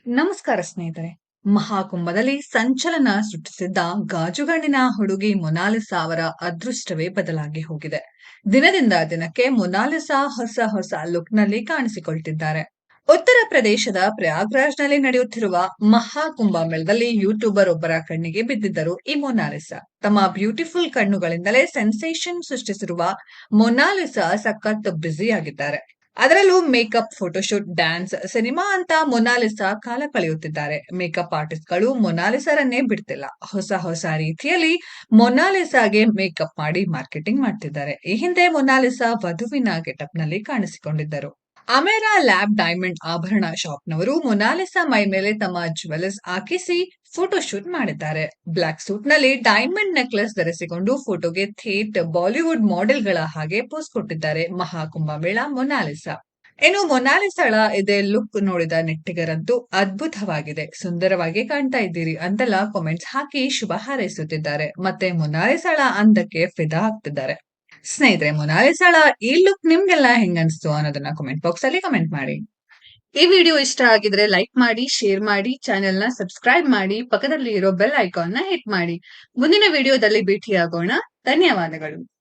ನಮಸ್ಕಾರ ಸ್ನೇಹಿತರೆ. ಮಹಾಕುಂಭದಲ್ಲಿ ಸಂಚಲನ ಸೃಷ್ಟಿಸಿದ್ದ ಗಾಜುಗಣ್ಣಿನ ಹುಡುಗಿ ಮೊನಾಲಿಸಾ ಅವರ ಅದೃಷ್ಟವೇ ಬದಲಾಗಿ ಹೋಗಿದೆ. ದಿನದಿಂದ ದಿನಕ್ಕೆ ಮೊನಾಲಿಸಾ ಹೊಸ ಲುಕ್‌ನಲ್ಲಿ ಕಾಣಿಸಿಕೊಳ್ತಿದ್ದಾರೆ. ಉತ್ತರ ಪ್ರದೇಶದ ಪ್ರಯಾಗ್‌ರಾಜ್‌ನಲ್ಲಿ ನಡೆಯುತ್ತಿರುವ ಮಹಾಕುಂಭ ಮೇಳದಲ್ಲಿ ಯೂಟ್ಯೂಬರ್ ಒಬ್ಬರ ಕಣ್ಣಿಗೆ ಬಿದ್ದಿದ್ದರು ಈ ಮೊನಾಲಿಸಾ. ತಮ್ಮ ಬ್ಯೂಟಿಫುಲ್ ಕಣ್ಣುಗಳಿಂದಲೇ ಸೆನ್ಸೇಷನ್ ಸೃಷ್ಟಿಸಿರುವ ಮೊನಾಲಿಸಾ ಸಖತ್ ಬ್ಯುಸಿ ಆಗಿದ್ದಾರೆ. ಅದರಲ್ಲೂ ಮೇಕಪ್, ಫೋಟೋಶೂಟ್, ಡ್ಯಾನ್ಸ್, ಸಿನಿಮಾ ಅಂತ ಮೊನಾಲಿಸಾ ಕಾಲ ಕಳೆಯುತ್ತಿದ್ದಾರೆ. ಮೇಕಪ್ ಆರ್ಟಿಸ್ಟ್‌ಗಳು ಮೊನಾಲಿಸಾರನ್ನೇ ಬಿಡ್ತಿಲ್ಲ. ಹೊಸ ರೀತಿಯಲ್ಲಿ ಮೊನಾಲಿಸಾಗೆ ಮೇಕಪ್ ಮಾಡಿ ಮಾರ್ಕೆಟಿಂಗ್ ಮಾಡ್ತಿದ್ದಾರೆ. ಈ ಹಿಂದೆ ಮೊನಾಲಿಸಾ ವಧುವಿನ ಗೆಟಪ್‌ನಲ್ಲಿ ಕಾಣಿಸಿಕೊಂಡಿದ್ದರು. ಅಮೆರಾ ಲ್ಯಾಬ್ ಡೈಮಂಡ್ ಆಭರಣ ಶಾಪ್‌ನವರು ಮೊನಾಲಿಸಾ ಮೈ ಮೇಲೆ ತಮ್ಮ ಜ್ಯುವೆಲರ್ಸ್ ಹಾಕಿಸಿ ಫೋಟೋಶೂಟ್ ಮಾಡಿದ್ದಾರೆ. ಬ್ಲಾಕ್ ಸೂಟ್‌ನಲ್ಲಿ ಡೈಮಂಡ್ ನೆಕ್ಲೆಸ್ ಧರಿಸಿಕೊಂಡು ಫೋಟೋಗೆ ಥೇಟ್ ಬಾಲಿವುಡ್ ಮಾಡೆಲ್‌ಗಳ ಹಾಗೆ ಪೋಸ್ ಕೊಟ್ಟಿದ್ದಾರೆ ಮಹಾಕುಂಭ ಮೇಳ ಮೊನಾಲಿಸಾ. ಇನ್ನು ಮೊನಾಲಿಸಾಳ ಇದೇ ಲುಕ್ ನೋಡಿದ ನೆಟ್ಟಿಗರಂತೂ ಅದ್ಭುತವಾಗಿದೆ, ಸುಂದರವಾಗಿ ಕಾಣ್ತಾ ಇದ್ದೀರಿ ಅಂತೆಲ್ಲ ಕಾಮೆಂಟ್ಸ್ ಹಾಕಿ ಶುಭ ಹಾರೈಸುತ್ತಿದ್ದಾರೆ. ಮತ್ತೆ ಮೊನಾಲಿಸಾಳ ಅಂದಕ್ಕೆ ಫಿದಾ ಆಗ್ತಿದ್ದಾರೆ. ಸ್ನೇಹಿತರೆ, ಮೊನಾಲಿಸಾಳ ಈ ಲುಕ್ ನಿಮ್ಗೆಲ್ಲ ಹೆಂಗನ್ಸ್ತು ಅನ್ನೋದನ್ನ ಕಾಮೆಂಟ್ ಬಾಕ್ಸ್ ಅಲ್ಲಿ ಕಮೆಂಟ್ ಮಾಡಿ. ಈ ವಿಡಿಯೋ ಇಷ್ಟ ಆಗಿದ್ರೆ ಲೈಕ್ ಮಾಡಿ, ಶೇರ್ ಮಾಡಿ, ಚಾನೆಲ್ ನ ಸಬ್ಸ್ಕ್ರೈಬ್ ಮಾಡಿ, ಪಕ್ಕದಲ್ಲಿ ಇರೋ ಬೆಲ್ ಐಕಾನ್ ನ ಹಿಟ್ ಮಾಡಿ. ಮುಂದಿನ ವಿಡಿಯೋದಲ್ಲಿ ಭೇಟಿಯಾಗೋಣ. ಧನ್ಯವಾದಗಳು.